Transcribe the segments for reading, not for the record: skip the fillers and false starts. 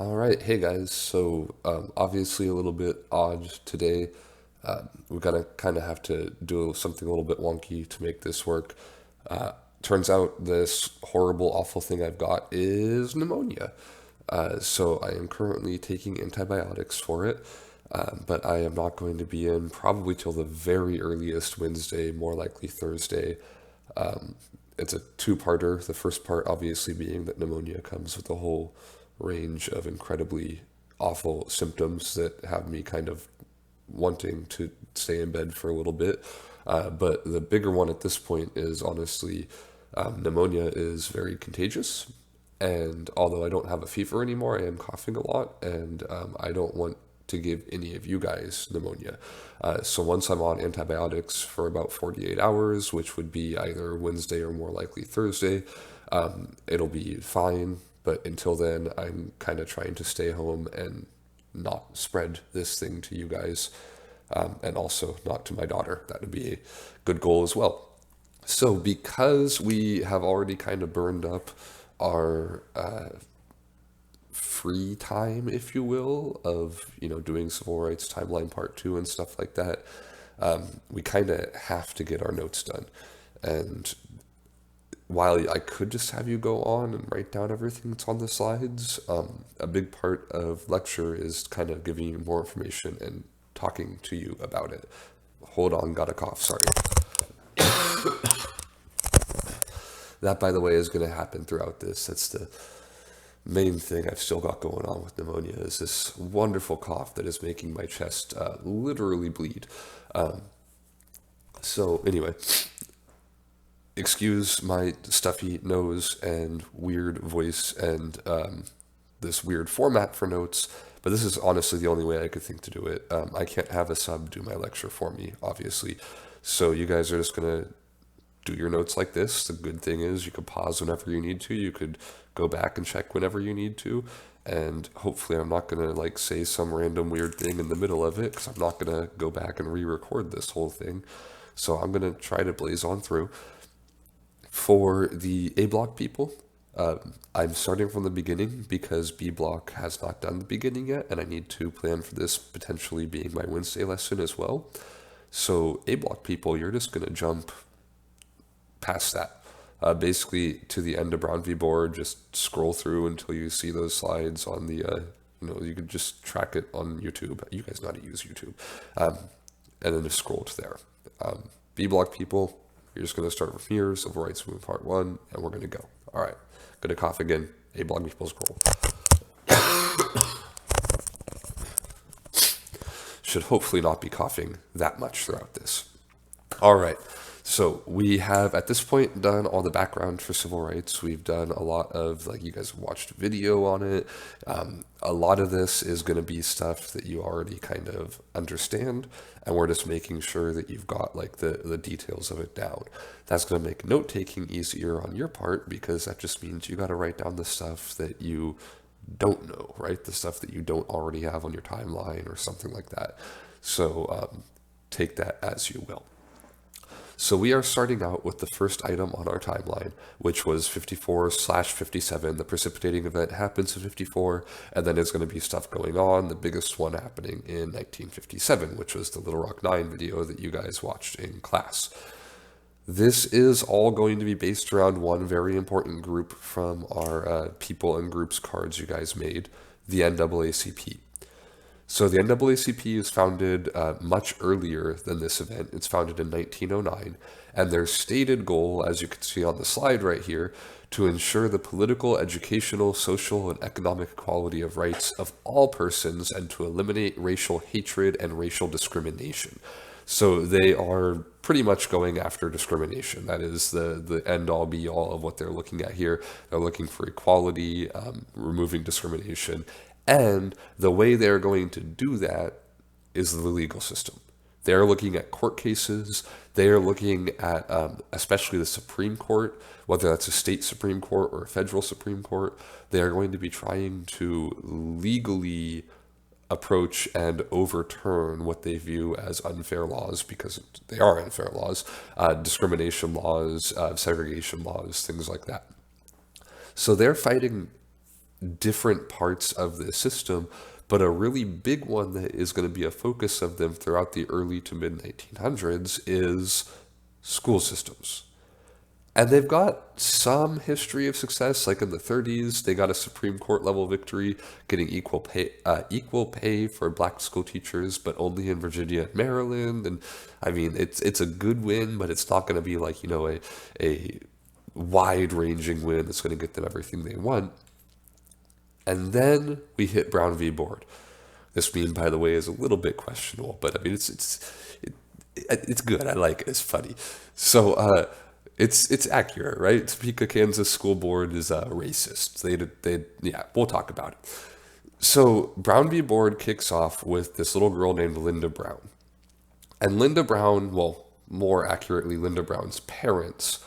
All right, hey guys. Obviously a little bit odd today. We're gonna kind of have to do something a little bit wonky to make this work. Uh, Turns out this horrible, awful thing I've got is pneumonia. So I am currently taking antibiotics for it, but I am not going to be in probably till the very earliest Wednesday, more likely Thursday. Um, it's a two-parter. The first part, obviously, being that pneumonia comes with a whole range of incredibly awful symptoms that have me kind of wanting to stay in bed for a little bit. But the bigger one at this point is honestly pneumonia is very contagious. And although I don't have a fever anymore, I am coughing a lot, and I don't want to give any of you guys pneumonia. So once I'm on antibiotics for about 48 hours, which would be either Wednesday or more likely Thursday, it'll be fine. But until then, I'm kind of trying to stay home and not spread this thing to you guys, and also not to my daughter. That would be a good goal as well. So, because we have already kind of burned up our free time, if you will, of doing civil rights timeline part two and stuff like that, we kind of have to get our notes done. And while I could just have you go on and write down everything that's on the slides, a big part of lecture is kind of giving you more information and talking to you about it. Hold on, got a cough, sorry. That, by the way, is going to happen throughout this. That's the main thing I've still got going on with pneumonia is this wonderful cough that is making my chest literally bleed. Um, so anyway, excuse my stuffy nose and weird voice and this weird format for notes, but this is honestly the only way I could think to do it. I can't have a sub do my lecture for me, obviously. So you guys are just going to do your notes like this. The good thing is you could pause whenever you need to. You could go back and check whenever you need to. And hopefully I'm not going to like say some random weird thing in the middle of it because I'm not going to go back and re-record this whole thing. So I'm going to try to blaze on through. For the A block people, I'm starting from the beginning because B block has not done the beginning yet, and I need to plan for this potentially being my Wednesday lesson as well. So A block people, you're just going to jump past that. Basically, to the end of Brown v. Board, just scroll through until you see those slides on the, you could just track it on YouTube. You guys know how to use YouTube. And then just scroll to there. B block people, you're just going to start from here, Civil Rights Movement Part 1, and we're going to go. All right, going to cough again. A block people scroll. Should hopefully not be coughing that much throughout this. All right. So we have at this point done all the background for civil rights. We've done a lot of, like, you guys have watched video on it. A lot of this is going to be stuff that you already kind of understand, and we're just making sure that you've got like the details of it down. That's going to make note taking easier on your part because that just means you got to write down the stuff that you don't know, right? The stuff that you don't already have on your timeline or something like that. So take that as you will. So we are starting out with the first item on our timeline, which was 54/57. The precipitating event happens in 54, and then there's going to be stuff going on, the biggest one happening in 1957, which was the Little Rock 9 video that you guys watched in class. This is all going to be based around one very important group from our people and groups cards you guys made, the NAACP. So the NAACP is founded much earlier than this event. It's founded in 1909, and their stated goal, as you can see on the slide right here, to ensure the political, educational, social, and economic equality of rights of all persons and to eliminate racial hatred and racial discrimination. So they are pretty much going after discrimination. That is the end-all, be-all of what they're looking at here. They're looking for equality, removing discrimination, and the way they're going to do that is the legal system. They're looking at court cases. They are looking at especially the Supreme Court, whether that's a state Supreme Court or a federal Supreme Court. They are going to be trying to legally approach and overturn what they view as unfair laws, because they are unfair laws, discrimination laws, segregation laws, things like that. So they're fighting different parts of the system, but a really big one that is going to be a focus of them throughout the early to mid 1900s is school systems. And they've got some history of success, like in the 30s, they got a Supreme Court level victory, getting equal pay for black school teachers, but only in Virginia and Maryland. And I mean, it's a good win, but it's not going to be like, a wide-ranging win that's going to get them everything they want. And then we hit Brown v. Board. This meme, by the way, is a little bit questionable, but I mean, it's good. I like it. It's funny. So, it's accurate, right? Topeka, Kansas school board is racist. Yeah, we'll talk about it. So Brown v. Board kicks off with this little girl named Linda Brown. And Linda Brown, well, more accurately, Linda Brown's parents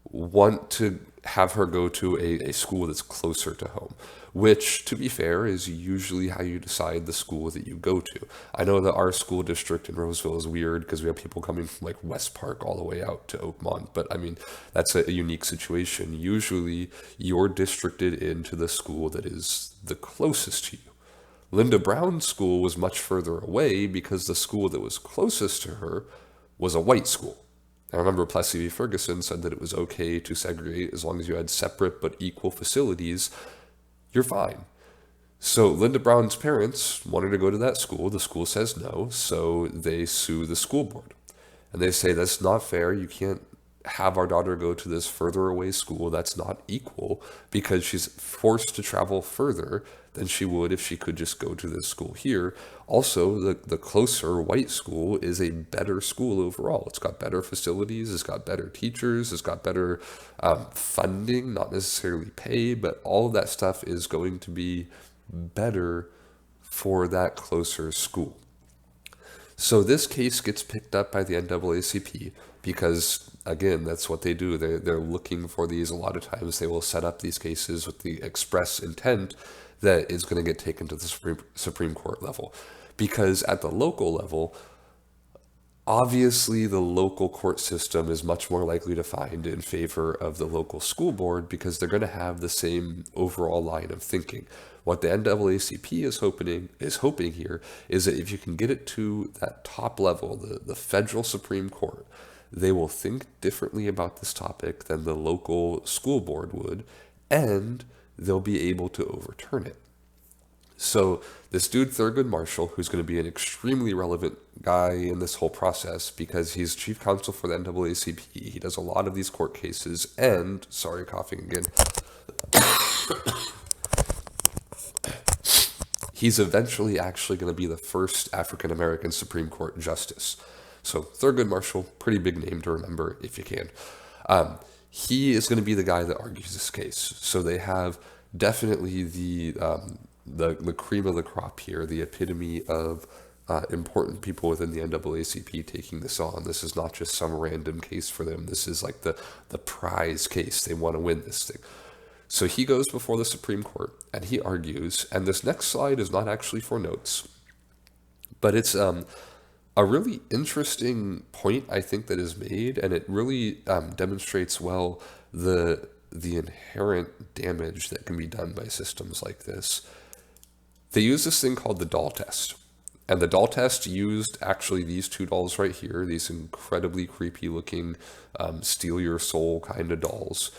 want to have her go to a school that's closer to home, which, to be fair, is usually how you decide the school that you go to. I know that our school district in Roseville is weird because we have people coming from like West Park all the way out to Oakmont, but I mean, that's a unique situation. Usually, you're districted into the school that is the closest to you. Linda Brown's school was much further away because the school that was closest to her was a white school. I remember Plessy v. Ferguson said that it was okay to segregate as long as you had separate but equal facilities. You're fine. So Linda Brown's parents wanted to go to that school. The school says no, so they sue the school board. And they say, that's not fair. You can't have our daughter go to this further away school. That's not equal because she's forced to travel further than she would if she could just go to this school here. Also, the closer white school is a better school overall. It's got better facilities, it's got better teachers, it's got better funding, not necessarily pay, but all of that stuff is going to be better for that closer school. So this case gets picked up by the NAACP because, again, that's what they do. They're looking for these. A lot of times they will set up these cases with the express intent that is going to get taken to the Supreme Court level. Because at the local level, obviously the local court system is much more likely to find in favor of the local school board because they're going to have the same overall line of thinking. What the NAACP is hoping here is that if you can get it to that top level, the federal Supreme Court, they will think differently about this topic than the local school board would, and they'll be able to overturn it. So this dude, Thurgood Marshall, who's going to be an extremely relevant guy in this whole process because he's chief counsel for the NAACP, he does a lot of these court cases, and, sorry, coughing again, he's eventually actually going to be the first African-American Supreme Court justice. So Thurgood Marshall, pretty big name to remember if you can. He is going to be the guy that argues this case. So they have definitely the cream of the crop here, the epitome of important people within the NAACP taking this on. This is not just some random case for them. This is like the prize case. They want to win this thing. So he goes before the Supreme Court and he argues, and this next slide is not actually for notes, but it's a really interesting point, I think, that is made, and it really demonstrates well the inherent damage that can be done by systems like this. They use this thing called the doll test. And the doll test used actually these two dolls right here, these incredibly creepy looking steal your soul kind of dolls.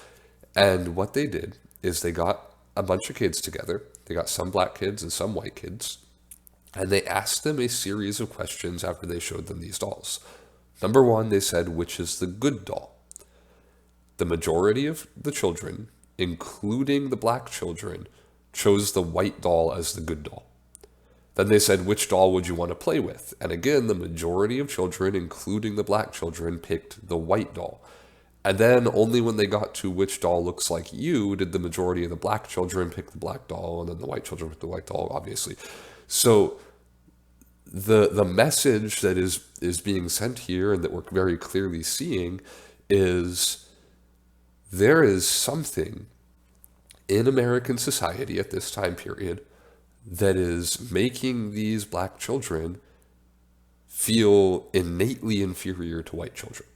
And what they did is they got a bunch of kids together. They got some black kids and some white kids. And they asked them a series of questions after they showed them these dolls. Number one, they said, which is the good doll? The majority of the children, including the black children, chose the white doll as the good doll. Then they said, which doll would you want to play with? And again, the majority of children, including the black children, picked the white doll. And then only when they got to which doll looks like you did the majority of the black children pick the black doll, and then the white children pick the white doll, obviously. So the message that is being sent here and that we're very clearly seeing is there is something in American society at this time period that is making these black children feel innately inferior to white children.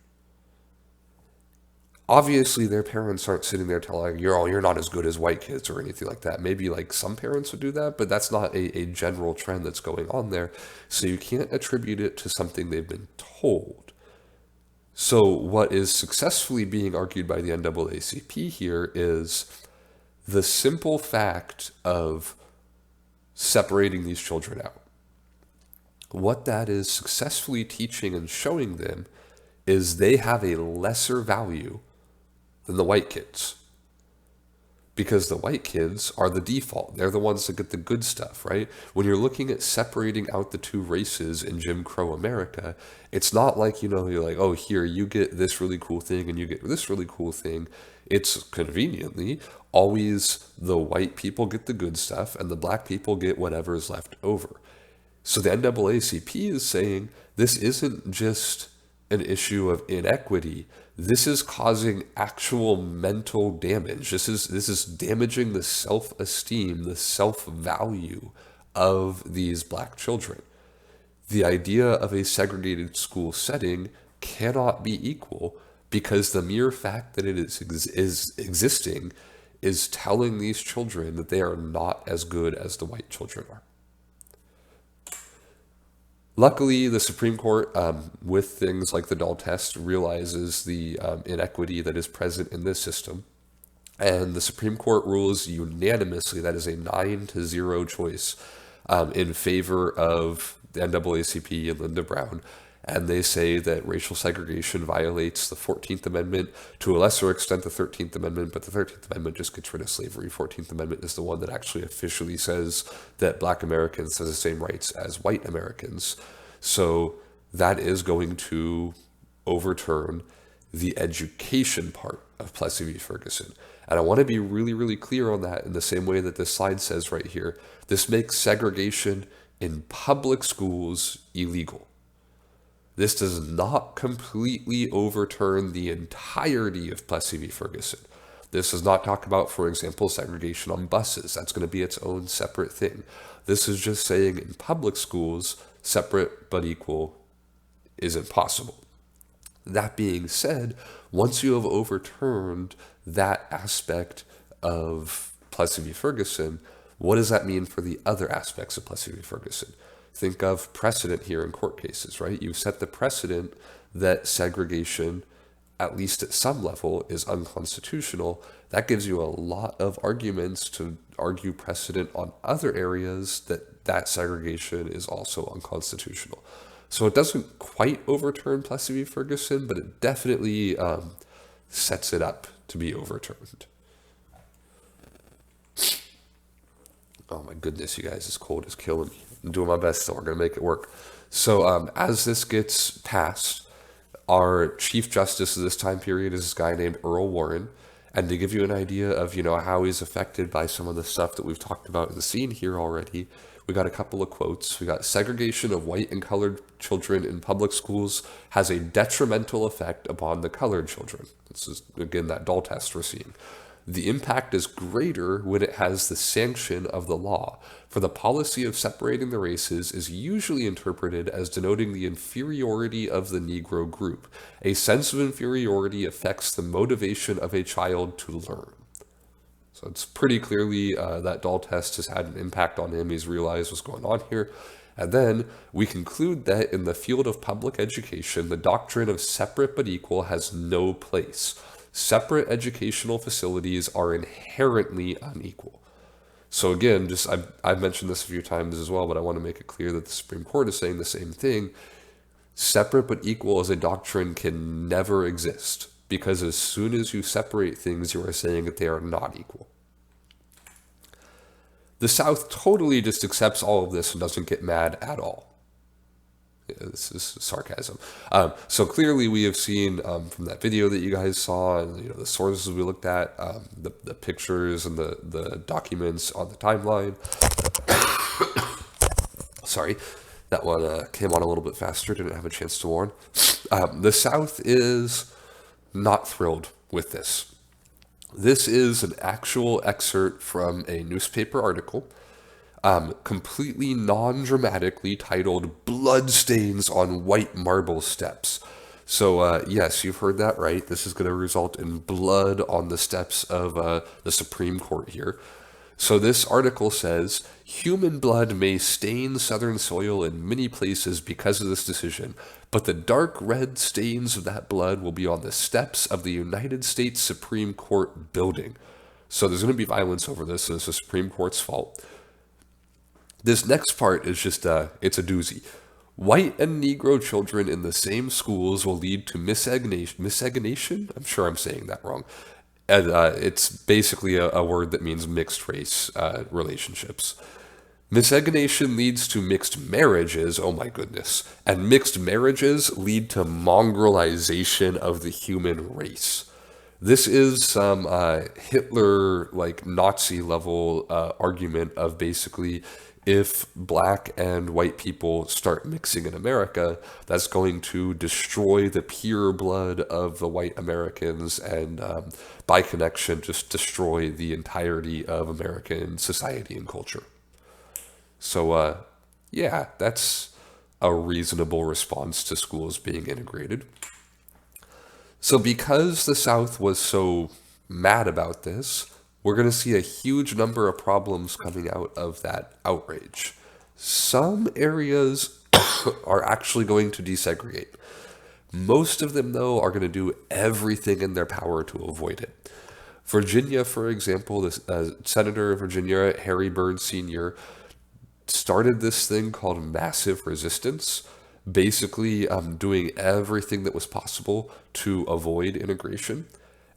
Obviously, their parents aren't sitting there telling you're not as good as white kids or anything like that. Maybe like some parents would do that, but that's not a general trend that's going on there. So you can't attribute it to something they've been told. So what is successfully being argued by the NAACP here is the simple fact of separating these children out. What that is successfully teaching and showing them is they have a lesser value than the white kids. Because the white kids are the default. They're the ones that get the good stuff, right? When you're looking at separating out the two races in Jim Crow America, it's not like, you're like, oh, here, you get this really cool thing and you get this really cool thing. It's conveniently always the white people get the good stuff and the black people get whatever is left over. So the NAACP is saying this isn't just an issue of inequity. This is causing actual mental damage. This is damaging the self-esteem, the self-value of these black children. The idea of a segregated school setting cannot be equal because the mere fact that it is existing is telling these children that they are not as good as the white children are. Luckily, the Supreme Court, with things like the Dahl test, realizes the inequity that is present in this system. And the Supreme Court rules unanimously, that is a 9-0 choice, in favor of the NAACP and Linda Brown. And they say that racial segregation violates the 14th Amendment, to a lesser extent the 13th Amendment, but the 13th Amendment just gets rid of slavery. 14th Amendment is the one that actually officially says that black Americans have the same rights as white Americans. So that is going to overturn the education part of Plessy v. Ferguson. And I want to be really, really clear on that in the same way that this slide says right here. This makes segregation in public schools illegal. This does not completely overturn the entirety of Plessy v. Ferguson. This does not talk about, for example, segregation on buses. That's going to be its own separate thing. This is just saying in public schools, separate but equal is impossible. That being said, once you have overturned that aspect of Plessy v. Ferguson, what does that mean for the other aspects of Plessy v. Ferguson? Think of precedent here in court cases, right? You set the precedent that segregation, at least at some level, is unconstitutional. That gives you a lot of arguments to argue precedent on other areas that segregation is also unconstitutional. So it doesn't quite overturn Plessy v. Ferguson, but it definitely sets it up to be overturned. Oh my goodness, you guys, this cold is killing me. I'm doing my best, so we're going to make it work. So as this gets passed, our Chief Justice of this time period is this guy named Earl Warren. And to give you an idea of, how he's affected by some of the stuff that we've talked about in the scene here already, we got a couple of quotes. We got segregation of white and colored children in public schools has a detrimental effect upon the colored children. This is, again, that Dahl test we're seeing. The impact is greater when it has the sanction of the law, for the policy of separating the races is usually interpreted as denoting the inferiority of the Negro group. A sense of inferiority affects the motivation of a child to learn. So it's pretty clearly that Dahl test has had an impact on him. He's realized what's going on here. And then we conclude that in the field of public education, the doctrine of separate but equal has no place. Separate educational facilities are inherently unequal. So again, I've mentioned this a few times as well, but I want to make it clear that the Supreme Court is saying the same thing. Separate but equal as a doctrine can never exist, because as soon as you separate things, you are saying that they are not equal. The South totally just accepts all of this and doesn't get mad at all. Yeah, this is sarcasm. So clearly we have seen from that video that you guys saw, and the sources we looked at, the pictures and the documents on the timeline. Sorry, that one came on a little bit faster, didn't have a chance to warn. The South is not thrilled with this. This is an actual excerpt from a newspaper article, completely non-dramatically titled "Bloodstains on White Marble Steps." So, yes, you've heard that right. This is going to result in blood on the steps of the Supreme Court here. So, this article says human blood may stain southern soil in many places because of this decision, but the dark red stains of that blood will be on the steps of the United States Supreme Court building. So, there's going to be violence over this, and it's the Supreme Court's fault. This next part is just, it's a doozy. White and Negro children in the same schools will lead to miscegenation? I'm sure I'm saying that wrong. And it's basically a word that means mixed race relationships. Miscegenation leads to mixed marriages, oh my goodness. And mixed marriages lead to mongrelization of the human race. This is some Hitler, like Nazi level argument of basically if black and white people start mixing in America, that's going to destroy the pure blood of the white Americans and by connection just destroy the entirety of American society and culture. So yeah, that's a reasonable response to schools being integrated. So because the South was so mad about this, we're going to see a huge number of problems coming out of that outrage. Some areas are actually going to desegregate. Most of them, though, are going to do everything in their power to avoid it. Virginia, for example, the Senator of Virginia, Harry Byrd Sr., started this thing called massive resistance, basically doing everything that was possible to avoid integration.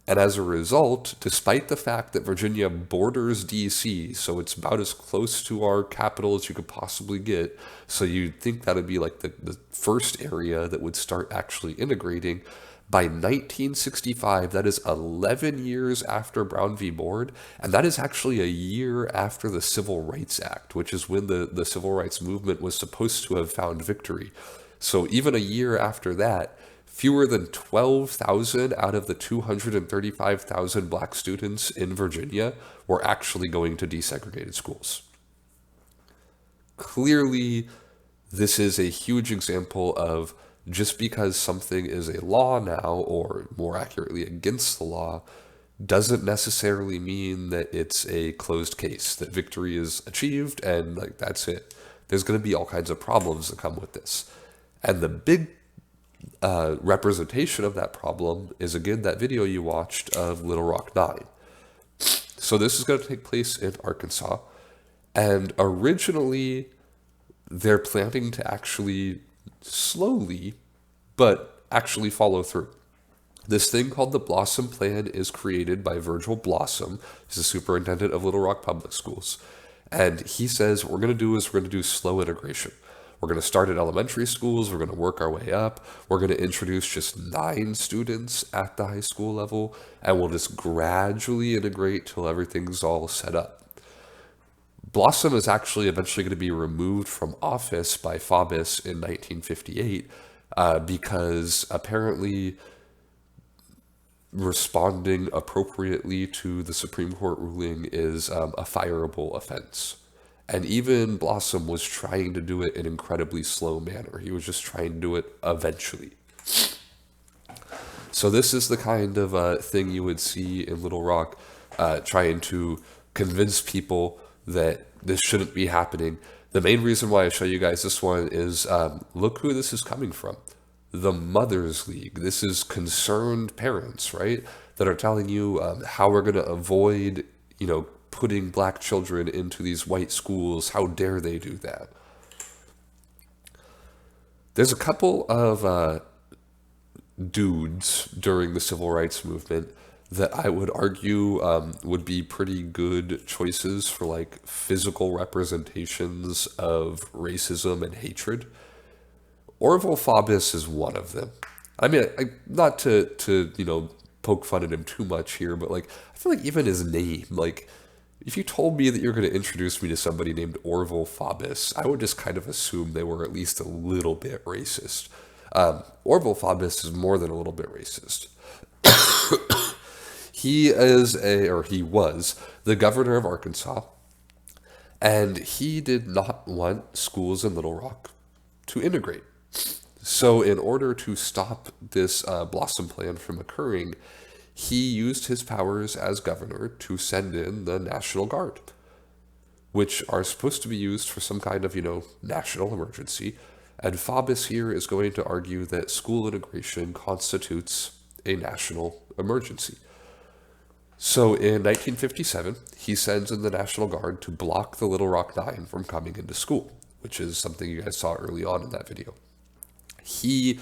And as a result, despite the fact that Virginia borders DC, so it's about as close to our capital as you could possibly get, so you'd think that would be like the first area that would start actually integrating. By 1965, that is 11 years after Brown v. Board, and that is actually a year after the Civil Rights Act, which is when the civil rights movement was supposed to have found victory. So even a year after that, fewer than 12,000 out of the 235,000 black students in Virginia were actually going to desegregated schools. Clearly, this is a huge example of just because something is a law now, or more accurately, against the law, doesn't necessarily mean that it's a closed case, that victory is achieved and like that's it. There's going to be all kinds of problems that come with this. And the big representation of that problem is, again, that video you watched of Little Rock 9. So this is going to take place in Arkansas, and originally they're planning to actually slowly, but actually follow through. This thing called the Blossom Plan is created by Virgil Blossom, who's the superintendent of Little Rock Public Schools, and he says what we're going to do slow integration. We're going to start at elementary schools. We're going to work our way up. We're going to introduce just 9 students at the high school level, and we'll just gradually integrate till everything's all set up. Blossom is actually eventually going to be removed from office by Faubus in 1958 because apparently responding appropriately to the Supreme Court ruling is a fireable offense. And even Blossom was trying to do it in an incredibly slow manner. He was just trying to do it eventually. So this is the kind of thing you would see in Little Rock, trying to convince people that this shouldn't be happening. The main reason why I show you guys this one is, look who this is coming from. The Mothers League. This is concerned parents, right? That are telling you how we're going to avoid, putting black children into these white schools. How dare they do that? There's a couple of dudes during the civil rights movement that I would argue would be pretty good choices for like physical representations of racism and hatred. Orval Faubus is one of them. I mean, not to poke fun at him too much here, but like I feel like even his name, like if you told me that you're going to introduce me to somebody named Orval Faubus, I would just kind of assume they were at least a little bit racist. Orval Faubus is more than a little bit racist. He was the governor of Arkansas, and he did not want schools in Little Rock to integrate. So in order to stop this Blossom Plan from occurring, he used his powers as governor to send in the National Guard, which are supposed to be used for some kind of, national emergency. And Faubus here is going to argue that school integration constitutes a national emergency. So in 1957, he sends in the National Guard to block the Little Rock Nine from coming into school, which is something you guys saw early on in that video. He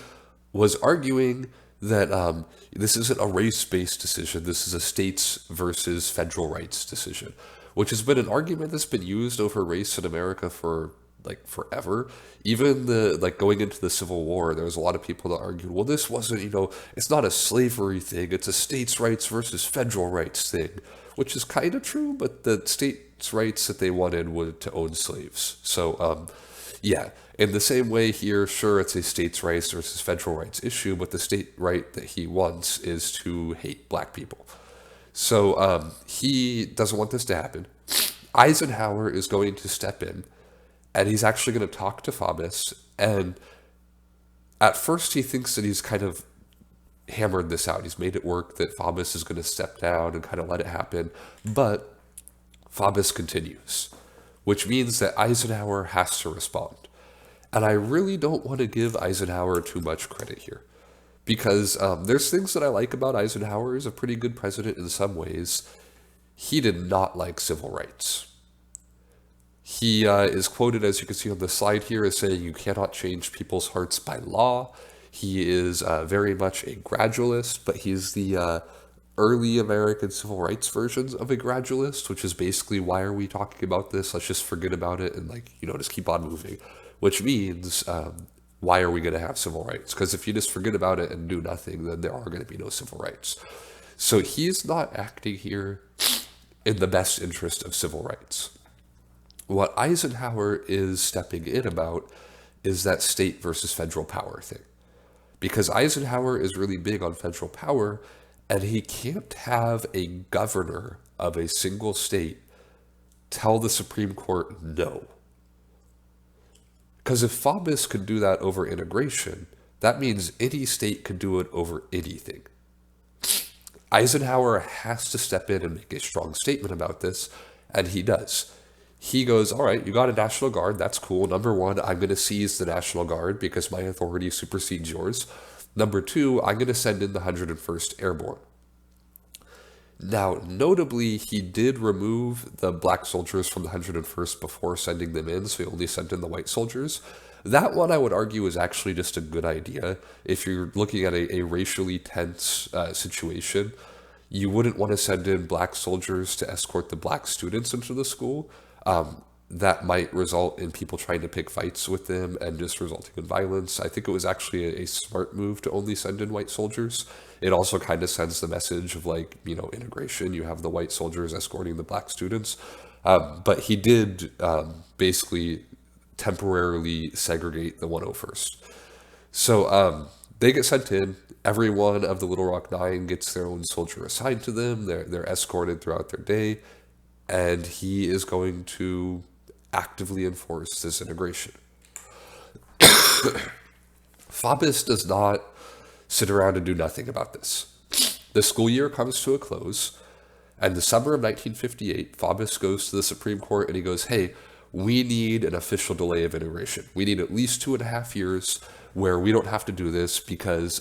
was arguing that this isn't a race-based decision, this is a states versus federal rights decision, which has been an argument that's been used over race in America for forever. Even going into the Civil War, there was a lot of people that argued, well, this wasn't, it's not a slavery thing, it's a states' rights versus federal rights thing, which is kind of true, but the states' rights that they wanted were to own slaves. So, yeah, in the same way here, sure, it's a states' rights versus federal rights issue, but the state right that he wants is to hate black people. So he doesn't want this to happen. Eisenhower is going to step in, and he's actually going to talk to Faubus. And at first he thinks that he's kind of hammered this out. He's made it work, that Faubus is going to step down and kind of let it happen. But Faubus continues, which means that Eisenhower has to respond. And I really don't want to give Eisenhower too much credit here, because there's things that I like about Eisenhower. He's a pretty good president in some ways. He did not like civil rights. He is quoted, as you can see on the slide here, as saying, "You cannot change people's hearts by law." He is very much a gradualist, but he's the early American civil rights versions of a gradualist, which is basically, why are we talking about this? Let's just forget about it and just keep on moving. Which means, why are we going to have civil rights? Because if you just forget about it and do nothing, then there are going to be no civil rights. So he's not acting here in the best interest of civil rights. What Eisenhower is stepping in about is that state versus federal power thing. Because Eisenhower is really big on federal power, and he can't have a governor of a single state tell the Supreme Court no. Because if Faubus could do that over integration, that means any state could do it over anything. Eisenhower has to step in and make a strong statement about this, and he does. He goes, all right, you got a National Guard, that's cool. Number one, I'm going to seize the National Guard because my authority supersedes yours. Number two, I'm going to send in the 101st Airborne. Now, notably, he did remove the black soldiers from the 101st before sending them in, so he only sent in the white soldiers. That one, I would argue, is actually just a good idea. If you're looking at a racially tense situation, you wouldn't want to send in black soldiers to escort the black students into the school. That might result in people trying to pick fights with them and just resulting in violence. I think it was actually a smart move to only send in white soldiers. It also kind of sends the message of integration. You have the white soldiers escorting the black students. But he did basically temporarily segregate the 101st. So they get sent in. Every one of the Little Rock Nine gets their own soldier assigned to them. They're escorted throughout their day. And he is going to actively enforce this integration. Faubus does not sit around and do nothing about this. The school year comes to a close, and the summer of 1958, Faubus goes to the Supreme Court and he goes, hey, we need an official delay of integration. We need at least 2.5 years where we don't have to do this because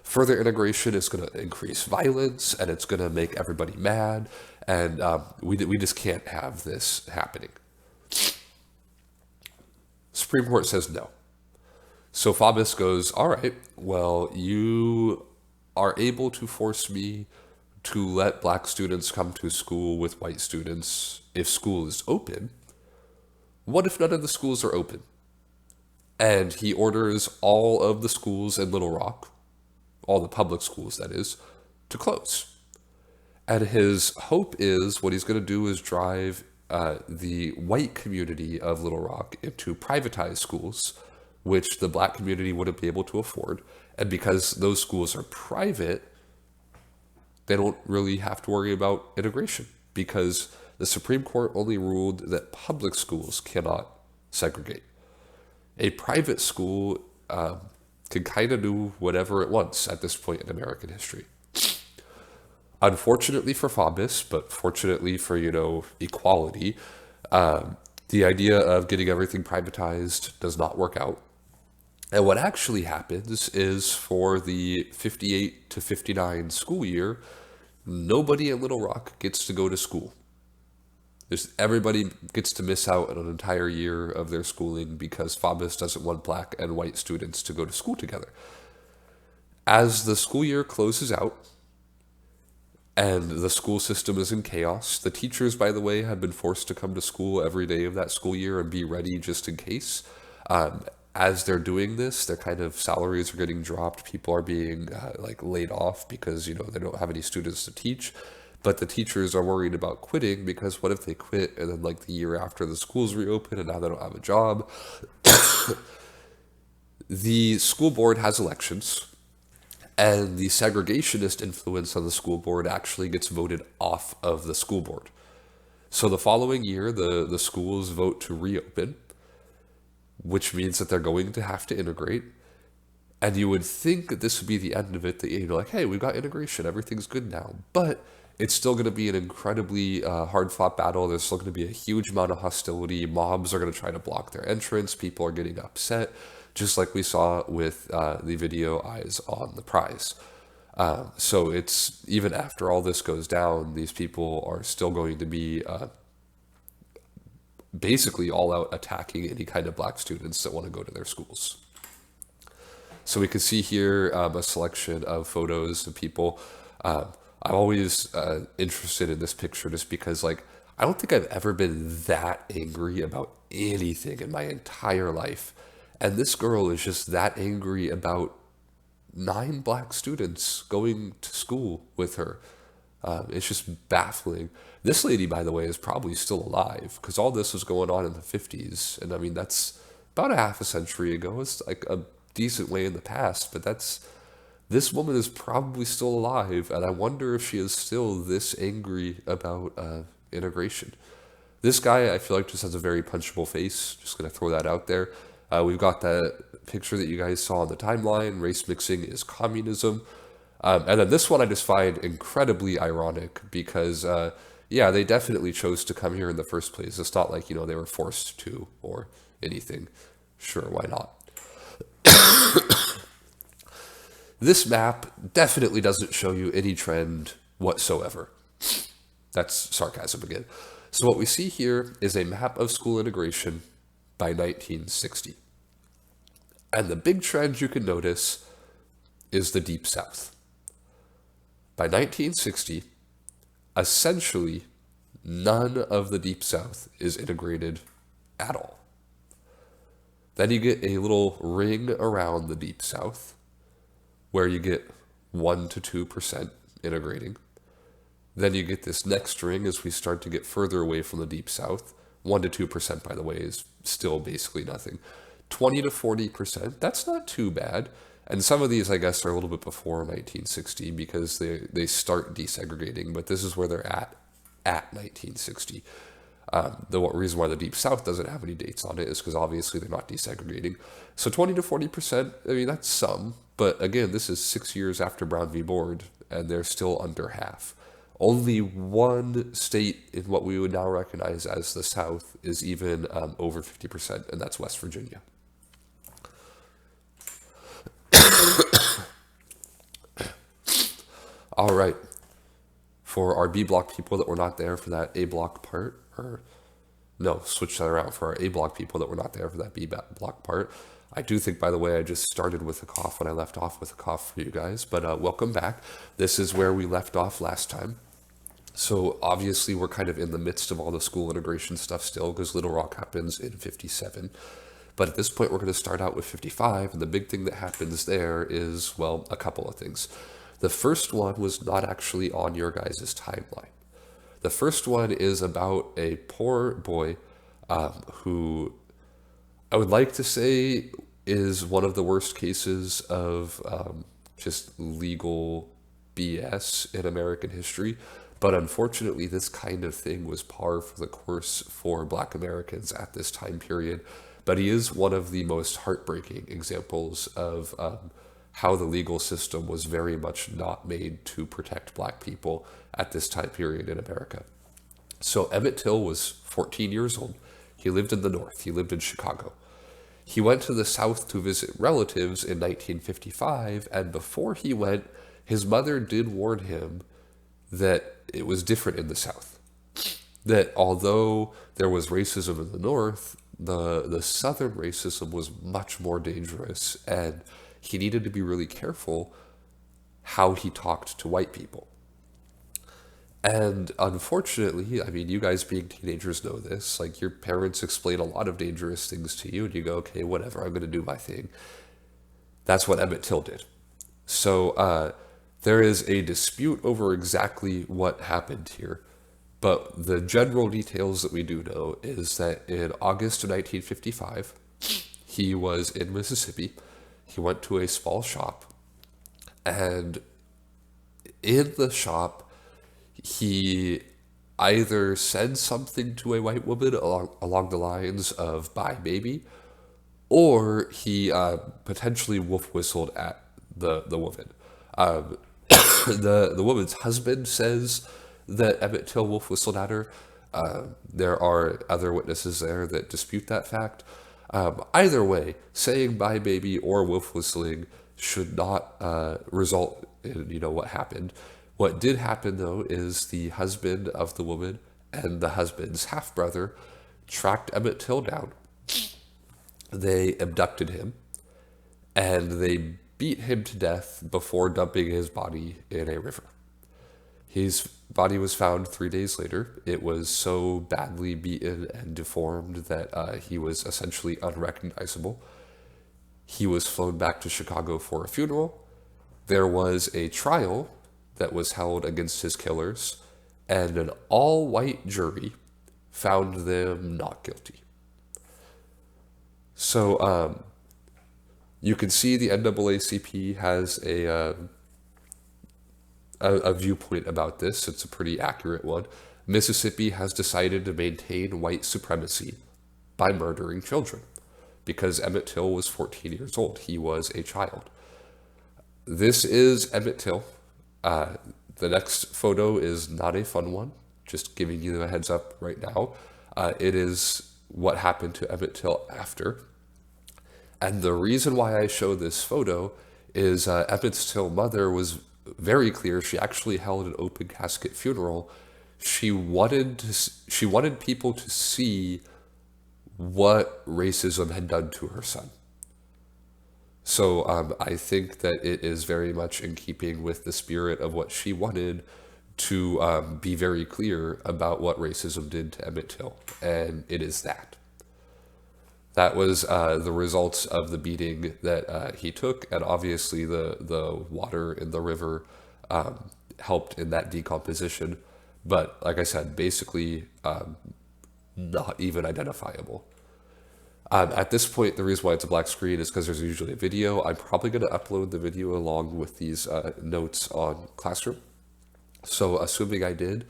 further integration is going to increase violence and it's going to make everybody mad, and we just can't have this happening. Supreme Court says no. So Faubus goes, all right, well, you are able to force me to let black students come to school with white students if school is open. What if none of the schools are open? And he orders all of the schools in Little Rock, all the public schools that is, to close. And his hope is what he's going to do is drive the white community of Little Rock into privatized schools, which the black community wouldn't be able to afford. And because those schools are private, they don't really have to worry about integration, because the Supreme Court only ruled that public schools cannot segregate. A private school can kind of do whatever it wants at this point in American history. Unfortunately for Faubus, but fortunately for, equality, the idea of getting everything privatized does not work out. And what actually happens is for the 58 to 59 school year, nobody in Little Rock gets to go to school. Everybody gets to miss out on an entire year of their schooling because Faubus doesn't want black and white students to go to school together. As the school year closes out and the school system is in chaos, the teachers, by the way, have been forced to come to school every day of that school year and be ready just in case. As they're doing this, their kind of salaries are getting dropped. People are being laid off because, they don't have any students to teach. But the teachers are worried about quitting because what if they quit and then the year after the schools reopen and now they don't have a job? The school board has elections, and the segregationist influence on the school board actually gets voted off of the school board. So the following year, the schools vote to reopen, which means that they're going to have to integrate. And you would think that this would be the end of it, that, hey, we've got integration, everything's good now. But it's still going to be an incredibly hard-fought battle. There's still going to be a huge amount of hostility. Mobs are going to try to block their entrance. People are getting upset, just like we saw with the video Eyes on the Prize. So it's, even after all this goes down, these people are still going to be basically all out attacking any kind of black students that want to go to their schools. So we can see here a selection of photos of people. I'm always interested in this picture just because, I don't think I've ever been that angry about anything in my entire life. And this girl is just that angry about 9 black students going to school with her. It's just baffling. This lady, by the way, is probably still alive because all this was going on in the 50s. And I mean, that's about a half a century ago. It's a decent way in the past, but this woman is probably still alive, and I wonder if she is still this angry about integration. This guy, I feel like, just has a very punchable face. Just going to throw that out there. We've got that picture that you guys saw on the timeline. Race mixing is communism. And then this one I just find incredibly ironic because, they definitely chose to come here in the first place. It's not like, they were forced to or anything. Sure, why not? This map definitely doesn't show you any trend whatsoever. That's sarcasm again. So what we see here is a map of school integration by 1960. And the big trend you can notice is the Deep South. By 1960, essentially none of the Deep South is integrated at all. Then you get a little ring around the Deep South, where you get 1 to 2% integrating. Then you get this next ring as we start to get further away from the Deep South. 1 to 2%, by the way, is still basically nothing. 20 to 40%, that's not too bad. And some of these, I guess, are a little bit before 1960 because they start desegregating, but this is where they're at 1960. The reason why the Deep South doesn't have any dates on it is because obviously they're not desegregating. So 20 to 40%, I mean, that's some. But again, this is 6 years after Brown v. Board, and they're still under half. Only one state in what we would now recognize as the South is even over 50%, and that's West Virginia. All right. For our B block people that were not there for that A block part, switch that around. For our A block people that were not there for that B block part, I do think, by the way, I just started with a cough when I left off with a cough for you guys, but welcome back. This is where we left off last time. So obviously we're kind of in the midst of all the school integration stuff still because Little Rock happens in 57. But at this point, we're going to start out with 55, and the big thing that happens there is, well, a couple of things. The first one was not actually on your guys' timeline. The first one is about a poor boy who I would like to say is one of the worst cases of just legal BS in American history. But unfortunately, this kind of thing was par for the course for Black Americans at this time period. but he is one of the most heartbreaking examples of how the legal system was very much not made to protect black people at this time period in America. So Emmett Till was 14 years old. He lived in the North. He lived in Chicago. He went to the South to visit relatives in 1955, and before he went, his mother did warn him that it was different in the South. That although there was racism in the North, the Southern racism was much more dangerous, and he needed to be really careful how he talked to white people. And unfortunately, I mean, you guys being teenagers know this, like your parents explain a lot of dangerous things to you and you go, okay, whatever, I'm going to do my thing. That's what Emmett Till did. So there is a dispute over exactly what happened here. But the general details that we do know is that in August of 1955, he was in Mississippi. He went to a small shop, and in the shop, he either said something to a white woman along the lines of "bye, baby," or he potentially wolf whistled at the woman. The woman's husband says that Emmett Till wolf whistled at her. There are other witnesses there that dispute that fact. Either way, saying "bye, baby" or wolf whistling should not result in what happened. What did happen, though, is the husband of the woman and the husband's half-brother tracked Emmett Till down. They abducted him, and they beat him to death before dumping his body in a river. His body was found 3 days later. It was so badly beaten and deformed that he was essentially unrecognizable. He was flown back to Chicago for a funeral. There was a trial that was held against his killers, and an all-white jury found them not guilty. So you can see the NAACP has a viewpoint about this. It's a pretty accurate one. Mississippi has decided to maintain white supremacy by murdering children because Emmett Till was 14 years old. He was a child. This is Emmett Till. The next photo is not a fun one, just giving you a heads up right now. It is what happened to Emmett Till after. And the reason why I show this photo is Emmett Till's mother was very clear. She actually held an open casket funeral. She wanted people to see what racism had done to her son. So I think that it is very much in keeping with the spirit of what she wanted to be very clear about what racism did to Emmett Till, and it is that. That was the results of the beating that he took, and obviously the water in the river helped in that decomposition. But like I said, basically not even identifiable. At this point, the reason why it's a black screen is because there's usually a video. I'm probably going to upload the video along with these notes on Classroom. So assuming I did,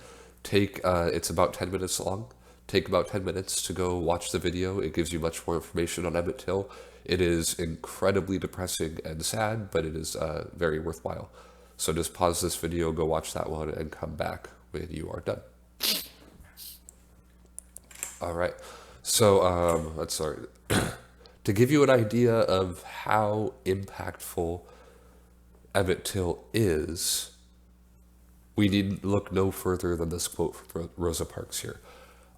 it's about 10 minutes long. Take about 10 minutes to go watch the video. It gives you much more information on Emmett Till. It is incredibly depressing and sad, but it is very worthwhile. So just pause this video, go watch that one, and come back when you are done. All right. So let's start. To give you an idea of how impactful Emmett Till is, we need look no further than this quote from Rosa Parks here.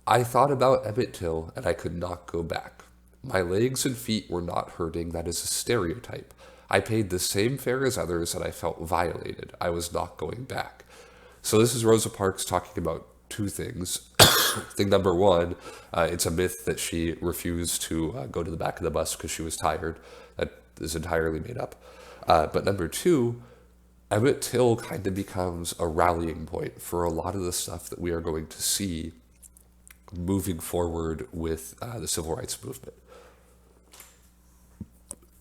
"I thought about Emmett Till and I could not go back. My legs and feet were not hurting. That is a stereotype. I paid the same fare as others and I felt violated. I was not going back." So this is Rosa Parks talking about two things. Thing number one, it's a myth that she refused to go to the back of the bus because she was tired. That is entirely made up. But number two, Emmett Till kind of becomes a rallying point for a lot of the stuff that we are going to see moving forward with the civil rights movement.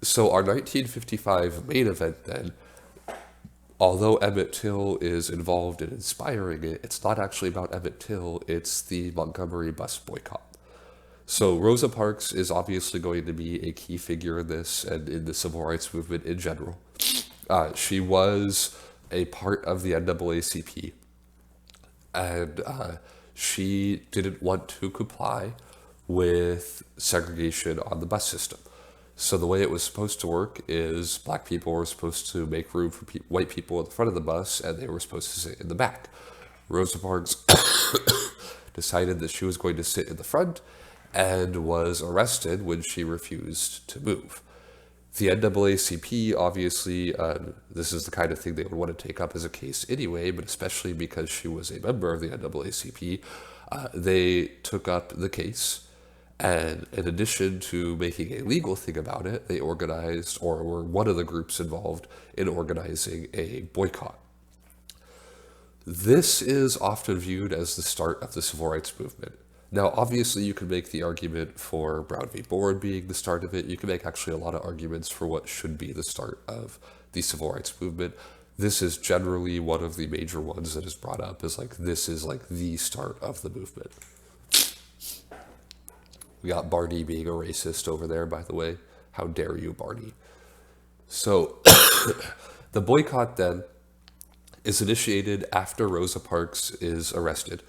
So our 1955 main event then, although Emmett Till is involved in inspiring it, it's not actually about Emmett Till, it's the Montgomery Bus Boycott. So Rosa Parks is obviously going to be a key figure in this and in the civil rights movement in general. She was a part of the NAACP, and she didn't want to comply with segregation on the bus system. So the way it was supposed to work is black people were supposed to make room for white people at the front of the bus, and they were supposed to sit in the back. Rosa Parks decided that she was going to sit in the front and was arrested when she refused to move. The NAACP, obviously, this is the kind of thing they would want to take up as a case anyway, but especially because she was a member of the NAACP, they took up the case. And in addition to making a legal thing about it, they organized, or were one of the groups involved in organizing a boycott. This is often viewed as the start of the civil rights movement. Now, obviously, you can make the argument for Brown v. Board being the start of it. You can make actually a lot of arguments for what should be the start of the civil rights movement. This is generally one of the major ones that is brought up as like, this is like the start of the movement. We got Barney being a racist over there, by the way. How dare you, Barney? So, the boycott then is initiated after Rosa Parks is arrested.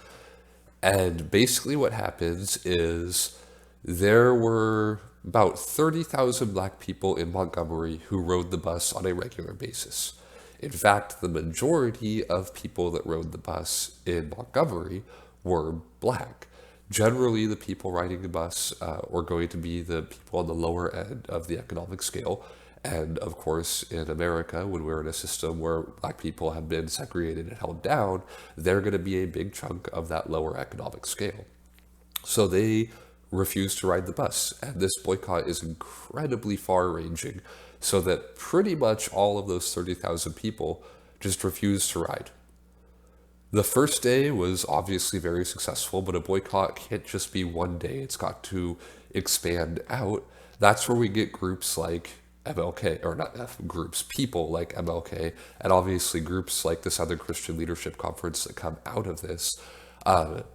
And basically what happens is there were about 30,000 black people in Montgomery who rode the bus on a regular basis. In fact, the majority of people that rode the bus in Montgomery were black. Generally, the people riding the bus were going to be the people on the lower end of the economic scale. And of course, in America, when we're in a system where black people have been segregated and held down, they're going to be a big chunk of that lower economic scale. So they refuse to ride the bus. And this boycott is incredibly far-ranging, so that pretty much all of those 30,000 people just refused to ride. The first day was obviously very successful, but a boycott can't just be one day. It's got to expand out. That's where we get groups like MLK, or not groups, people like MLK, and obviously groups like the Southern Christian Leadership Conference that come out of this.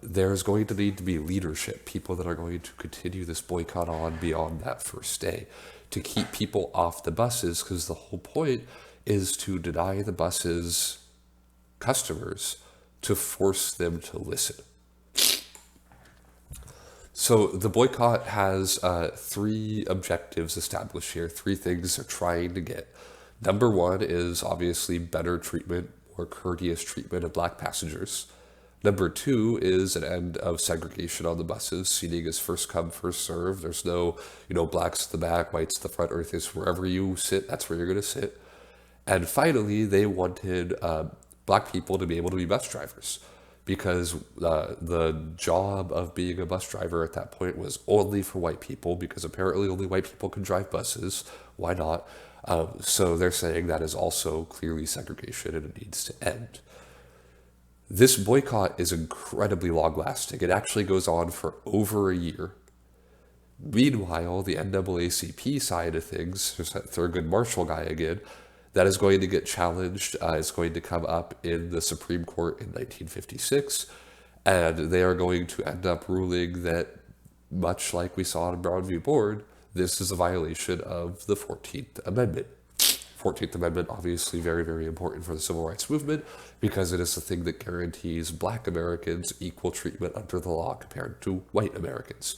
There's going to need to be leadership, people that are going to continue this boycott on beyond that first day, to keep people off the buses, because the whole point is to deny the buses customers, to force them to listen. So the boycott has three objectives established here, three things they're trying to get. Number one is obviously better treatment or courteous treatment of black passengers. Number two is an end of segregation on the buses. Seating is first come, first served. There's no, blacks at the back, whites at the front, or anything. Wherever you sit, that's where you're going to sit. And finally, they wanted black people to be able to be bus drivers, because the job of being a bus driver at that point was only for white people, because apparently only white people can drive buses. Why not? So they're saying that is also clearly segregation and it needs to end. This boycott is incredibly long-lasting. It actually goes on for over a year. Meanwhile, the NAACP side of things, there's that Thurgood Marshall guy again, that is going to get challenged. It's going to come up in the Supreme Court in 1956, and they are going to end up ruling that, much like we saw in Brown v. Board, this is a violation of the 14th Amendment. 14th Amendment, obviously very, very important for the civil rights movement, because it is the thing that guarantees black Americans equal treatment under the law compared to white Americans.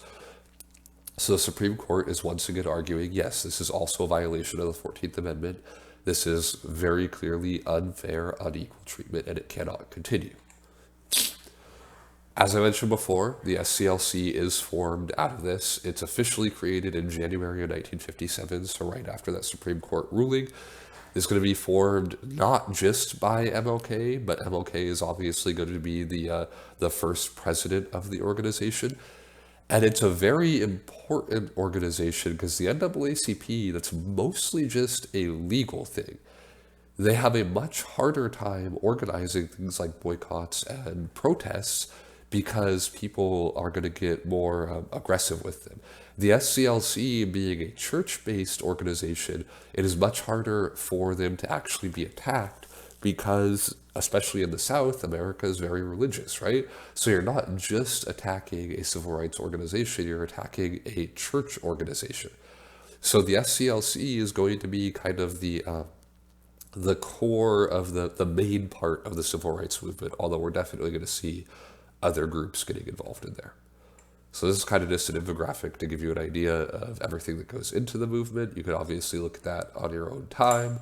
So the Supreme Court is once again arguing, yes, this is also a violation of the 14th Amendment. This is very clearly unfair, unequal treatment, and it cannot continue. As I mentioned before, the SCLC is formed out of this. It's officially created in January of 1957, so right after that Supreme Court ruling. It's going to be formed not just by MLK, but MLK is obviously going to be the first president of the organization. And it's a very important organization because the NAACP, that's mostly just a legal thing. They have a much harder time organizing things like boycotts and protests because people are going to get more aggressive with them. The SCLC being a church-based organization, it is much harder for them to actually be attacked because, especially in the South, America is very religious, right? So you're not just attacking a civil rights organization, you're attacking a church organization. So the SCLC is going to be kind of the core of the main part of the civil rights movement, although we're definitely going to see other groups getting involved in there. So this is kind of just an infographic to give you an idea of everything that goes into the movement. You could obviously look at that on your own time.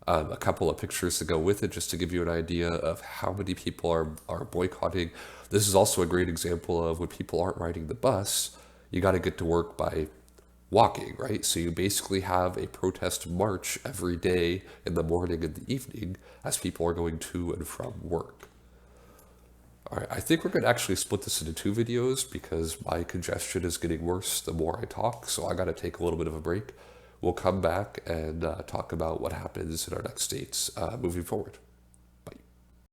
A couple of pictures to go with it just to give you an idea of how many people are boycotting. This is also a great example of when people aren't riding the bus, you got to get to work by walking, right? So you basically have a protest march every day in the morning and the evening as people are going to and from work. All right, I think we're going to actually split this into 2 videos because my congestion is getting worse the more I talk, so I got to take a little bit of a break. We'll come back and talk about what happens in our next states moving forward.